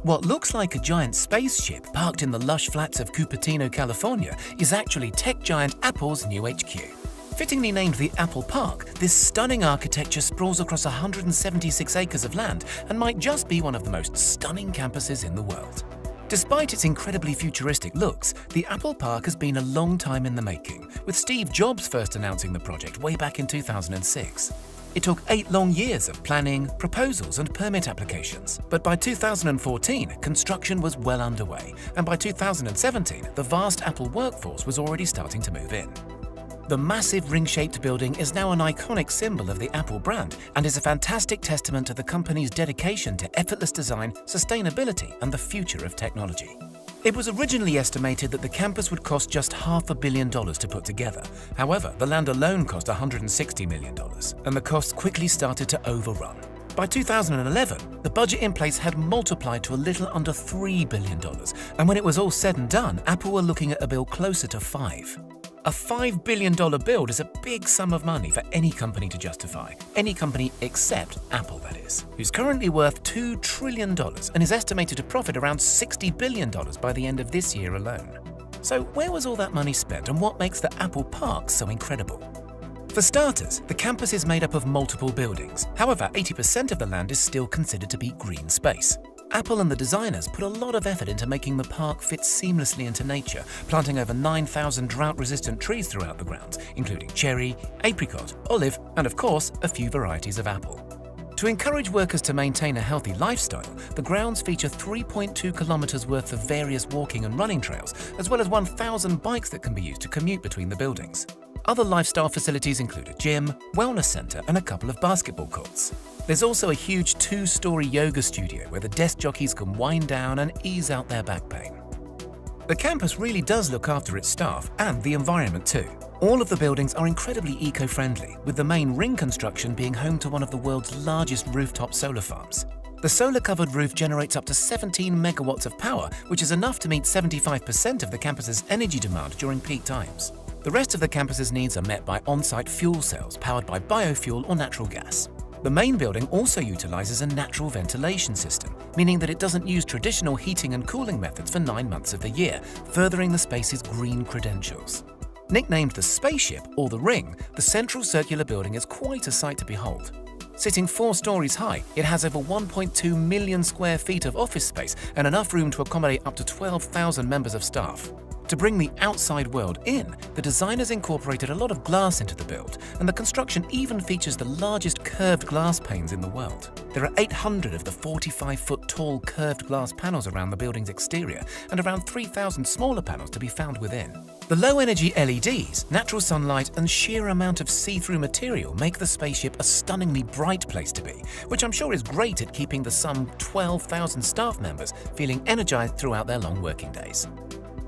What looks like a giant spaceship parked in the lush flats of Cupertino, California, is actually tech giant Apple's new HQ. Fittingly named the Apple Park, this stunning architecture sprawls across 176 acres of land and might just be one of the most stunning campuses in the world. Despite its incredibly futuristic looks, the Apple Park has been a long time in the making, with Steve Jobs first announcing the project way back in 2006. It took 8 long years of planning, proposals and permit applications, but by 2014, construction was well underway, and by 2017, the vast Apple workforce was already starting to move in. The massive ring-shaped building is now an iconic symbol of the Apple brand and is a fantastic testament to the company's dedication to effortless design, sustainability, and the future of technology. It was originally estimated that the campus would cost just $500 million to put together. However, the land alone cost $160 million, and the costs quickly started to overrun. By 2011, the budget in place had multiplied to a little under $3 billion, and when it was all said and done, Apple were looking at a bill closer to $5. A $5 billion build is a big sum of money for any company to justify. Any company except Apple, that is, who's currently worth $2 trillion and is estimated to profit around $60 billion by the end of this year alone. So where was all that money spent, and what makes the Apple Park so incredible? For starters, the campus is made up of multiple buildings. However, 80% of the land is still considered to be green space. Apple and the designers put a lot of effort into making the park fit seamlessly into nature, planting over 9,000 drought-resistant trees throughout the grounds, including cherry, apricot, olive, and of course, a few varieties of apple. To encourage workers to maintain a healthy lifestyle, the grounds feature 3.2 kilometers worth of various walking and running trails, as well as 1,000 bikes that can be used to commute between the buildings. Other lifestyle facilities include a gym, wellness center, and a couple of basketball courts. There's also a huge 2-story yoga studio where the desk jockeys can wind down and ease out their back pain. The campus really does look after its staff and the environment too. All of the buildings are incredibly eco-friendly, with the main ring construction being home to one of the world's largest rooftop solar farms. The solar-covered roof generates up to 17 megawatts of power, which is enough to meet 75% of the campus's energy demand during peak times. The rest of the campus's needs are met by on-site fuel cells powered by biofuel or natural gas. The main building also utilizes a natural ventilation system, meaning that it doesn't use traditional heating and cooling methods for 9 months of the year, furthering the space's green credentials. Nicknamed the Spaceship or the Ring, the central circular building is quite a sight to behold. Sitting 4 stories high, it has over 1.2 million square feet of office space and enough room to accommodate up to 12,000 members of staff. To bring the outside world in, the designers incorporated a lot of glass into the build, and the construction even features the largest curved glass panes in the world. There are 800 of the 45-foot tall curved glass panels around the building's exterior, and around 3,000 smaller panels to be found within. The low-energy LEDs, natural sunlight, and sheer amount of see-through material make the spaceship a stunningly bright place to be, which I'm sure is great at keeping the some 12,000 staff members feeling energized throughout their long working days.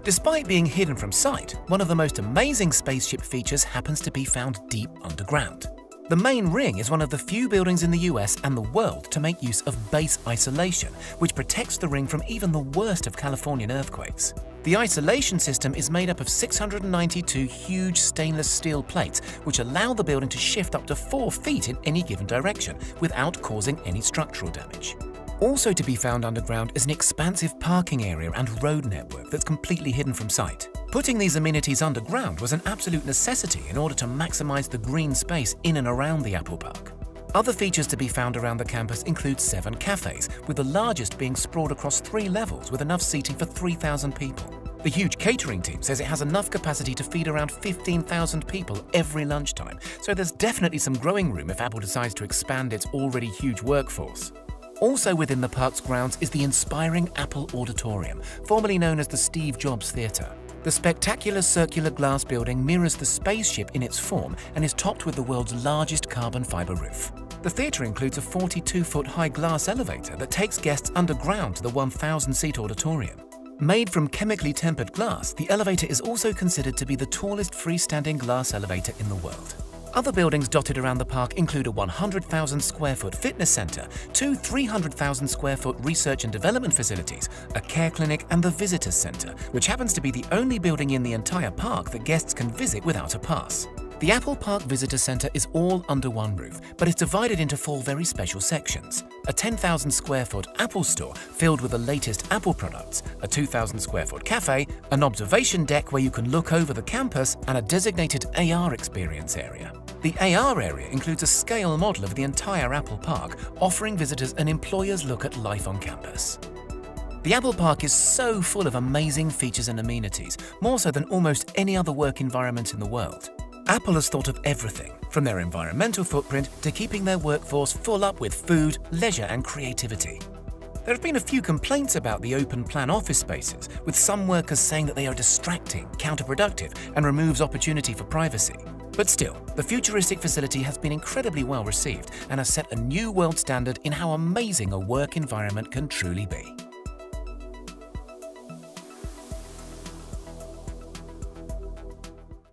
Despite being hidden from sight, one of the most amazing spaceship features happens to be found deep underground. The main ring is one of the few buildings in the US and the world to make use of base isolation, which protects the ring from even the worst of Californian earthquakes. The isolation system is made up of 692 huge stainless steel plates, which allow the building to shift up to 4 feet in any given direction without causing any structural damage. Also to be found underground is an expansive parking area and road network that's completely hidden from sight. Putting these amenities underground was an absolute necessity in order to maximize the green space in and around the Apple Park. Other features to be found around the campus include 7 cafes, with the largest being sprawled across 3 levels with enough seating for 3,000 people. The huge catering team says it has enough capacity to feed around 15,000 people every lunchtime, so there's definitely some growing room if Apple decides to expand its already huge workforce. Also within the park's grounds is the inspiring Apple Auditorium, formerly known as the Steve Jobs Theater. The spectacular circular glass building mirrors the spaceship in its form and is topped with the world's largest carbon fiber roof. The theater includes a 42-foot high glass elevator that takes guests underground to the 1,000-seat auditorium. Made from chemically tempered glass, the elevator is also considered to be the tallest freestanding glass elevator in the world. Other buildings dotted around the park include a 100,000 square foot fitness center, 2 300,000 square foot research and development facilities, a care clinic, and the visitors center, which happens to be the only building in the entire park that guests can visit without a pass. The Apple Park Visitor Centre is all under one roof, but it's divided into 4 very special sections. A 10,000 square foot Apple store filled with the latest Apple products, a 2,000 square foot cafe, an observation deck where you can look over the campus, and a designated AR experience area. The AR area includes a scale model of the entire Apple Park, offering visitors an employer's look at life on campus. The Apple Park is so full of amazing features and amenities, more so than almost any other work environment in the world. Apple has thought of everything, from their environmental footprint to keeping their workforce full up with food, leisure and creativity. There have been a few complaints about the open-plan office spaces, with some workers saying that they are distracting, counterproductive and removes opportunity for privacy. But still, the futuristic facility has been incredibly well received and has set a new world standard in how amazing a work environment can truly be.